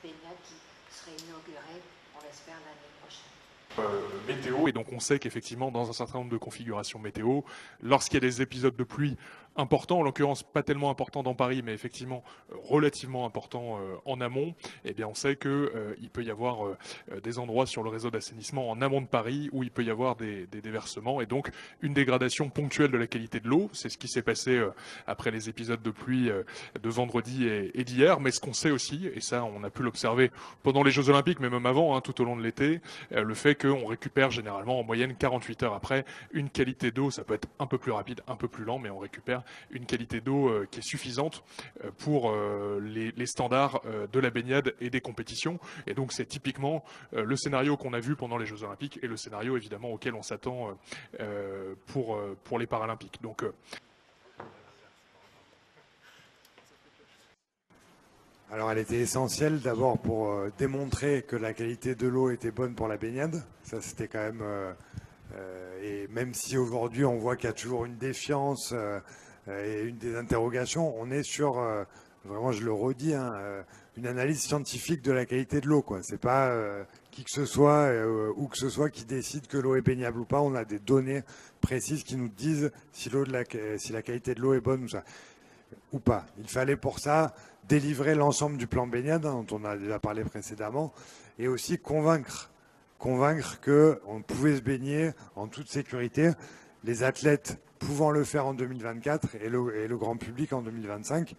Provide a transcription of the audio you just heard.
baignade qui serait inaugurée, on l'espère, l'année prochaine. Météo, et donc on sait qu'effectivement dans un certain nombre de configurations météo, lorsqu'il y a des épisodes de pluie importants, en l'occurrence pas tellement importants dans Paris, mais effectivement relativement importants en amont, eh bien on sait que il peut y avoir des endroits sur le réseau d'assainissement en amont de Paris où il peut y avoir des déversements et donc une dégradation ponctuelle de la qualité de l'eau. C'est ce qui s'est passé après les épisodes de pluie de vendredi et d'hier, mais ce qu'on sait aussi, et ça on a pu l'observer pendant les Jeux Olympiques, mais même avant, hein, tout au long de l'été, le fait qu'on récupère généralement en moyenne 48 heures après une qualité d'eau, ça peut être un peu plus rapide, un peu plus lent, mais on récupère une qualité d'eau qui est suffisante pour les standards de la baignade et des compétitions. Et donc c'est typiquement le scénario qu'on a vu pendant les Jeux Olympiques et le scénario évidemment auquel on s'attend pour les Paralympiques. Donc alors elle était essentielle d'abord pour démontrer que la qualité de l'eau était bonne pour la baignade. Ça c'était quand même... et même si aujourd'hui on voit qu'il y a toujours une défiance et une des interrogations, on est sur, vraiment je le redis, hein, une analyse scientifique de la qualité de l'eau, quoi. C'est pas qui que ce soit où que ce soit qui décide que l'eau est baignable ou pas. On a des données précises qui nous disent si la qualité de l'eau est bonne ou pas. Il fallait pour ça délivrer l'ensemble du plan baignade, hein, dont on a déjà parlé précédemment, et aussi convaincre qu'on pouvait se baigner en toute sécurité, les athlètes pouvant le faire en 2024 et le grand public en 2025.